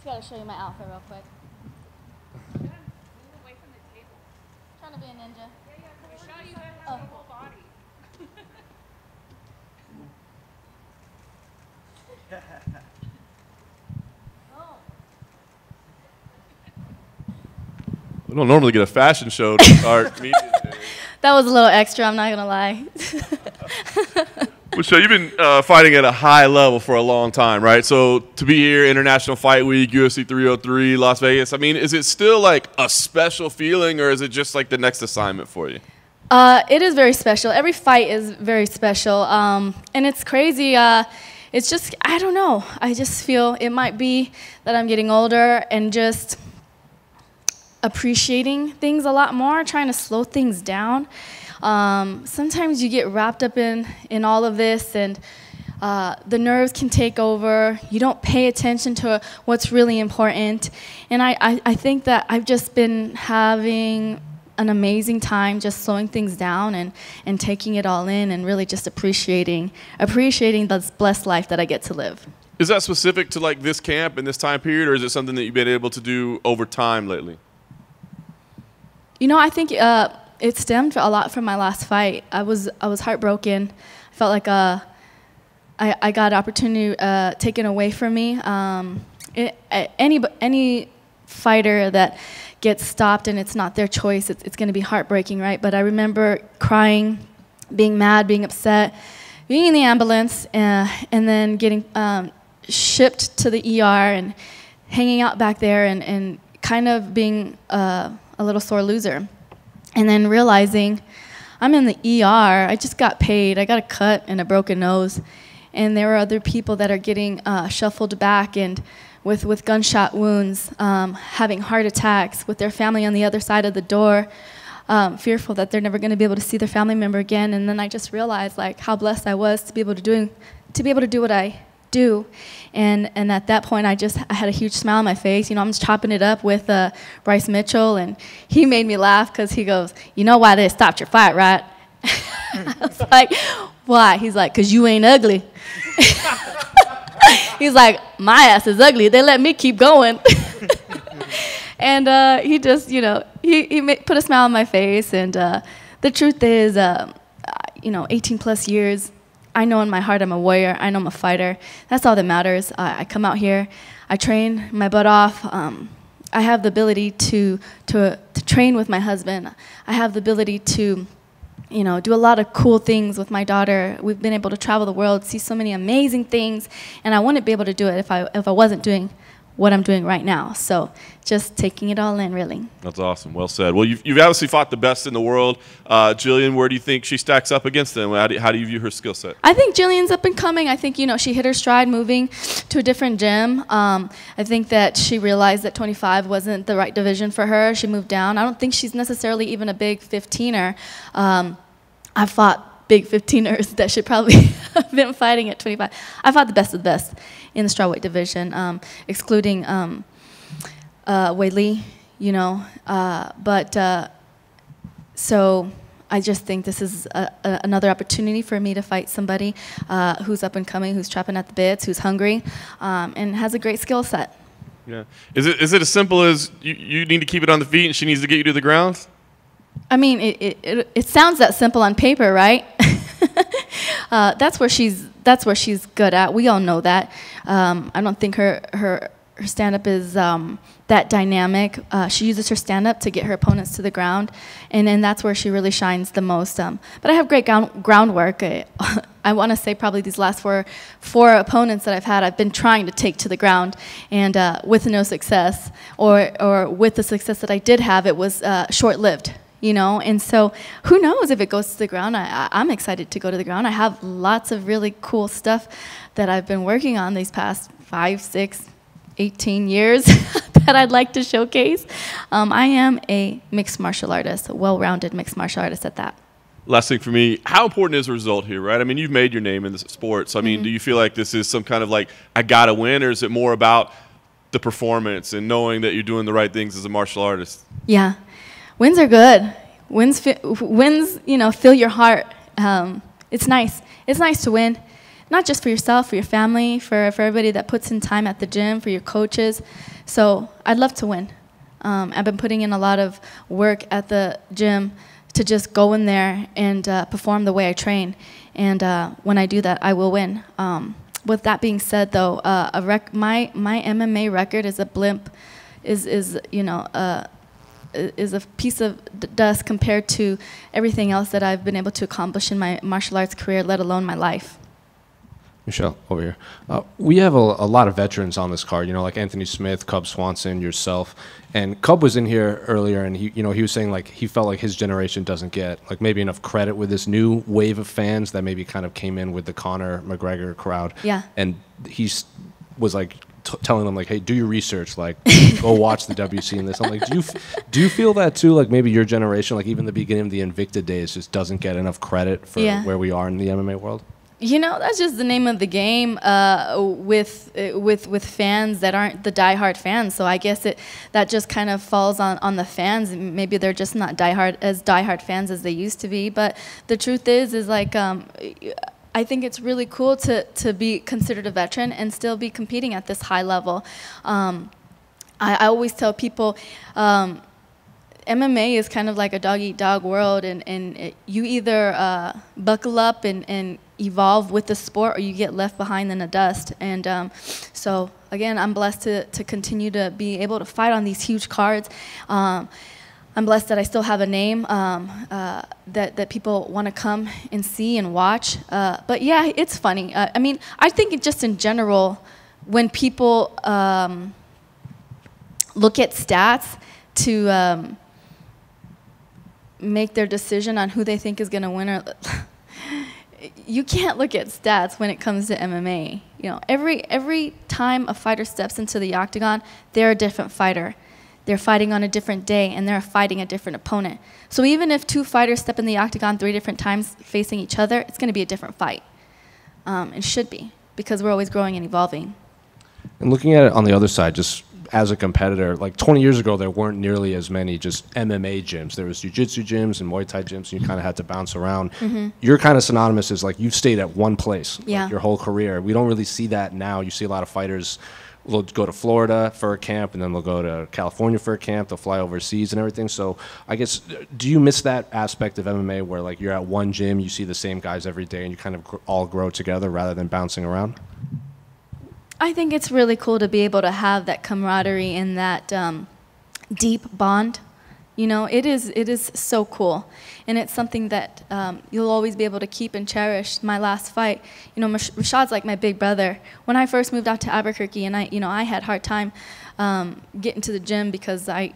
gotta show you my outfit real quick. Move away from the table. Trying to be a ninja. Michelle, you gotta have the whole body. We don't normally get a fashion show to start media day. That was a little extra, I'm not gonna lie. Michelle, you've been fighting at a high level for a long time, right? So to be here, International Fight Week, UFC 303, Las Vegas, I mean, is it still like a special feeling, or is it just like the next assignment for you? It is very special. Every fight is very special. And it's crazy. It's just, I don't know. I just feel it might be that I'm getting older and just appreciating things a lot more, trying to slow things down. Sometimes you get wrapped up in all of this, and the nerves can take over. You don't pay attention to what's really important. And I think that I've just been having an amazing time just slowing things down and taking it all in and really just appreciating this blessed life that I get to live. Is that specific to like this camp and this time period, or is it something that you've been able to do over time lately? You know, I think it stemmed a lot from my last fight. I was heartbroken. I felt like I got opportunity taken away from me. Any fighter that gets stopped and it's not their choice, it's going to be heartbreaking, right? But I remember crying, being mad, being upset, being in the ambulance, and then getting shipped to the ER and hanging out back there and kind of being a little sore loser. And then realizing I'm in the ER, I just got paid, I got a cut and a broken nose, and there are other people that are getting shuffled back and with gunshot wounds, having heart attacks, with their family on the other side of the door, fearful that they're never going to be able to see their family member again. And then I just realized like how blessed I was to be able to do what I do. And at that point, I had a huge smile on my face. You know, I'm just chopping it up with Bryce Mitchell, and he made me laugh because he goes, "You know why they stopped your fight, right?" I was like, "Why?" He's like, "'Cause you ain't ugly." He's like, "My ass is ugly. They let me keep going." And he just, you know, he put a smile on my face. And the truth is, you know, 18 plus years, I know in my heart I'm a warrior. I know I'm a fighter. That's all that matters. I come out here, I train my butt off. I have the ability to train with my husband. I have the ability to, you know, do a lot of cool things with my daughter. We've been able to travel the world, see so many amazing things, and I wouldn't be able to do it if I wasn't doing what I'm doing right now. So just taking it all in, really. That's awesome. Well said. Well, you've obviously fought the best in the world. Jillian, where do you think she stacks up against them? How do you view her skill set? I think Jillian's up and coming. I think, you know, she hit her stride moving to a different gym. I think that she realized that 25 wasn't the right division for her. She moved down. I don't think she's necessarily even a big 15er. I've fought big 15ers that should probably have been fighting at 25. I fought the best of the best in the strawweight division, excluding Wei Li, you know. So I just think this is another opportunity for me to fight somebody who's up and coming, who's chopping at the bits, who's hungry, and has a great skill set. Yeah. Is it as simple as you need to keep it on the feet and she needs to get you to the ground? I mean, it sounds that simple on paper, right? That's where she's good at. We all know that. I don't think her stand-up is that dynamic. She uses her stand-up to get her opponents to the ground, and then that's where she really shines the most. But I have great groundwork. I want to say probably these last four opponents that I've had, I've been trying to take to the ground, and with no success, or with the success that I did have, it was short-lived. You know, and so who knows if it goes to the ground. I'm excited to go to the ground. I have lots of really cool stuff that I've been working on these past 5, 6, 18 years that I'd like to showcase. I am a mixed martial artist, a well-rounded mixed martial artist at that. Last thing for me, how important is the result here, right? I mean, you've made your name in this sport. So, I mean, do you feel like this is some kind of like, I got to win, or is it more about the performance and knowing that you're doing the right things as a martial artist? Yeah. Wins are good. Wins, you know, fill your heart. It's nice. It's nice to win. not just for yourself, for your family, for everybody that puts in time at the gym, for your coaches. So I'd love to win. I've been putting in a lot of work at the gym to just go in there and perform the way I train. And when I do that, I will win. With that being said, though, my MMA record is a blimp, is a piece of dust compared to everything else that I've been able to accomplish in my martial arts career, let alone my life. Michelle, over here. We have a lot of veterans on this card, like Anthony Smith, Cub Swanson, yourself. And Cub was in here earlier, and he was saying like he felt like his generation doesn't get like maybe enough credit with this new wave of fans that maybe kind of came in with the Conor McGregor crowd. Yeah. And he was like telling them like, hey, do your research, like go watch the WC and this. I'm like, do you feel that too? Like maybe your generation, like even the beginning of the Invicta days, just doesn't get enough credit for where we are in the MMA world? That's just the name of the game with fans that aren't the diehard fans. So I guess that just kind of falls on the fans. Maybe they're just not diehard fans as they used to be. But the truth is like I think it's really cool to be considered a veteran and still be competing at this high level. I always tell people MMA is kind of like a dog-eat-dog world, and you either buckle up and evolve with the sport, or you get left behind in the dust. And so again, I'm blessed to continue to be able to fight on these huge cards. I'm blessed that I still have a name that people want to come and see and watch. But yeah, it's funny. I mean, I think just in general, when people look at stats to make their decision on who they think is going to win, you can't look at stats when it comes to MMA. Every time a fighter steps into the octagon, they're a different fighter. They're fighting on a different day, and they're fighting a different opponent. So even if two fighters step in the octagon 3 different times facing each other, it's going to be a different fight. It should be, because we're always growing and evolving. And looking at it on the other side, just as a competitor, like 20 years ago, there weren't nearly as many just MMA gyms. There was jiu-jitsu gyms and Muay Thai gyms, and you kind of had to bounce around. Mm-hmm. You're kind of synonymous as like you've stayed at one place like, your whole career. We don't really see that now. You see a lot of fighters will go to Florida for a camp, and then they'll go to California for a camp. They'll fly overseas and everything. So I guess, do you miss that aspect of MMA where like you're at one gym, you see the same guys every day, and you kind of all grow together rather than bouncing around? I think it's really cool to be able to have that camaraderie and that deep bond. It is so cool, and it's something that you'll always be able to keep and cherish. My last fight, Rashad's like my big brother. When I first moved out to Albuquerque, and I had a hard time getting to the gym because I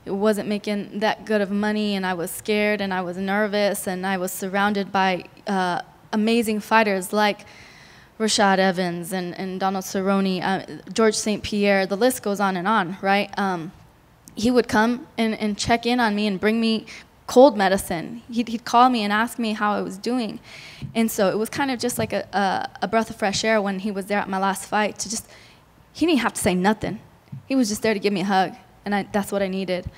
wasn't making that good of money, and I was scared, and I was nervous, and I was surrounded by amazing fighters like Rashad Evans and Donald Cerrone, George St. Pierre. The list goes on and on, right? He would come and check in on me and bring me cold medicine. He'd call me and ask me how I was doing. And so it was kind of just like a breath of fresh air when he was there at my last fight. He didn't have to say nothing. He was just there to give me a hug, and that's what I needed.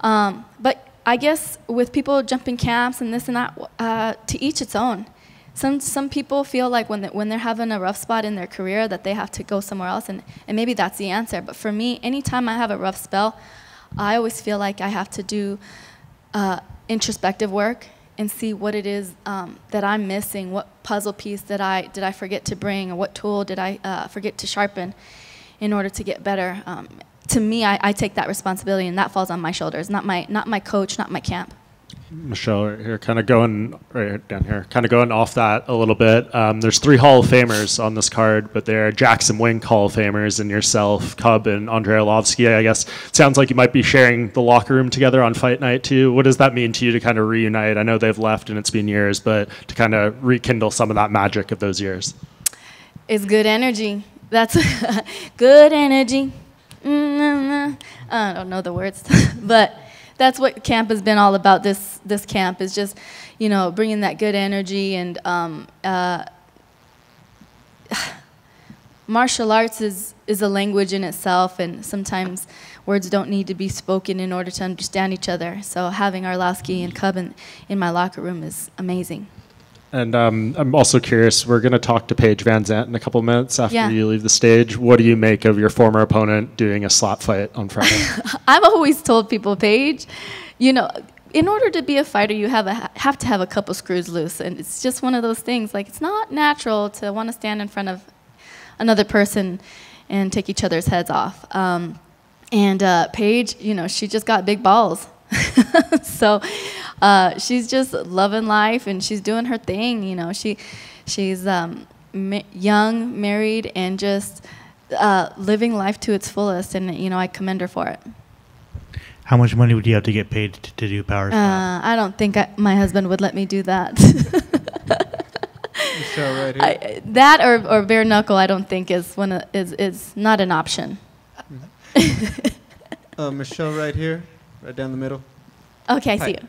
But I guess with people jumping camps and this and that, to each its own. Some people feel like when they're having a rough spot in their career that they have to go somewhere else, and maybe that's the answer. But for me, anytime I have a rough spell, I always feel like I have to do introspective work and see what it is that I'm missing, what puzzle piece did I forget to bring, or what tool did I forget to sharpen in order to get better. To me, I take that responsibility, and that falls on my shoulders, not my coach, not my camp. Michelle, here, kind of going right down here, kind of going off that a little bit. There's 3 Hall of Famers on this card, but they're Jackson Wink Hall of Famers and yourself, Cub, and Andrei Arlovsky. I guess it sounds like you might be sharing the locker room together on fight night too. What does that mean to you to kind of reunite? I know they've left and it's been years, but to kind of rekindle some of that magic of those years. It's good energy. That's good energy. I don't know the words, but that's what camp has been all about. This camp is just, bringing that good energy, and martial arts is a language in itself, and sometimes words don't need to be spoken in order to understand each other. So having Arlovsky and Cub in my locker room is amazing. And I'm also curious, we're going to talk to Paige VanZant in a couple minutes after Yeah. you leave the stage. What do you make of your former opponent doing a slap fight on Friday? I've always told people, Paige, you know, in order to be a fighter, you have to have a couple screws loose. And it's just one of those things. Like, it's not natural to want to stand in front of another person and take each other's heads off. Paige, you know, she just got big balls. So she's just loving life, and she's doing her thing. You know, she's young, married, and just living life to its fullest. And, you know, I commend her for it. How much money would you have to get paid to do power slap? I don't think my husband would let me do that. Michelle, right here. That or bare knuckle, I don't think is not an option. Michelle, right here, right down the middle. Okay, I Hi. see you.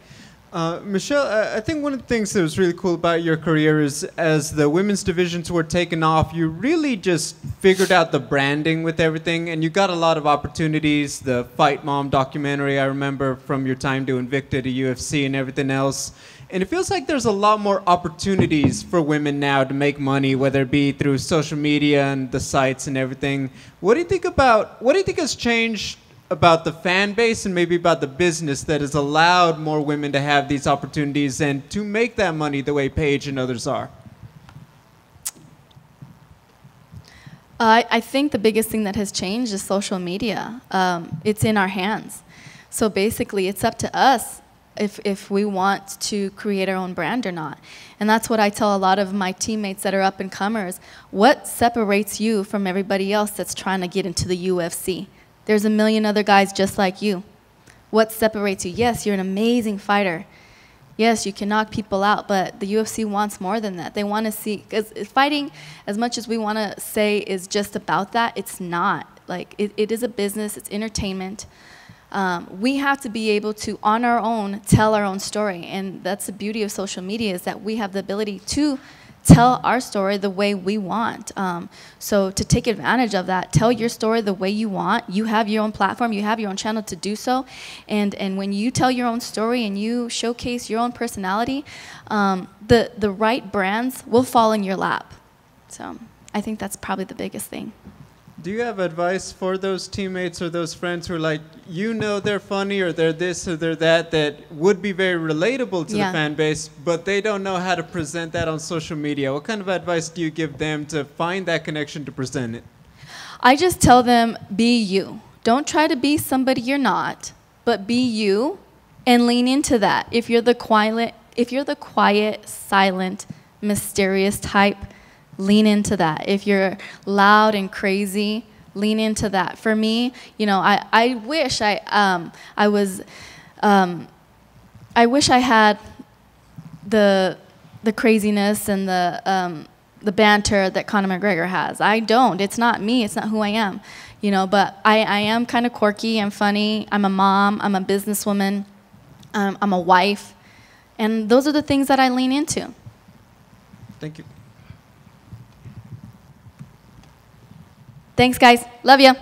Michelle, I think one of the things that was really cool about your career is as the women's divisions were taken off, you really just figured out the branding with everything, and you got a lot of opportunities. The Fight Mom documentary, I remember from your time doing Invicta to UFC and everything else. And it feels like there's a lot more opportunities for women now to make money, whether it be through social media and the sites and everything. What do you think has changed about the fan base and maybe about the business that has allowed more women to have these opportunities and to make that money the way Paige and others are? I think the biggest thing that has changed is social media. It's in our hands. So basically, it's up to us if we want to create our own brand or not. And that's what I tell a lot of my teammates that are up and comers. What separates you from everybody else that's trying to get into the UFC? There's a million other guys just like you. What separates you? Yes, you're an amazing fighter. Yes, you can knock people out, but the UFC wants more than that. They want to see, because fighting, as much as we want to say is just about that, it's not. Like, it is a business, it's entertainment. We have to be able to, on our own, tell our own story. And that's the beauty of social media, is that we have the ability to tell our story the way we want. So to take advantage of that, tell your story the way you want. You have your own platform, you have your own channel to do so. And when you tell your own story and you showcase your own personality, the right brands will fall in your lap. So I think that's probably the biggest thing. Do you have advice for those teammates or those friends who are like, you know, they're funny or they're this or they're that, that would be very relatable to the fan base, but they don't know how to present that on social media? What kind of advice do you give them to find that connection to present it? I just tell them, be you. Don't try to be somebody you're not, but be you and lean into that. If you're the quiet, silent, mysterious type, lean into that. If you're loud and crazy, lean into that. For me, you know, I wish I wish I had the craziness and the banter that Conor McGregor has. I don't. It's not me. It's not who I am. You know, but I am kind of quirky. I'm funny. I'm a mom. I'm a businesswoman. I'm a wife. And those are the things that I lean into. Thank you. Thanks, guys. Love you.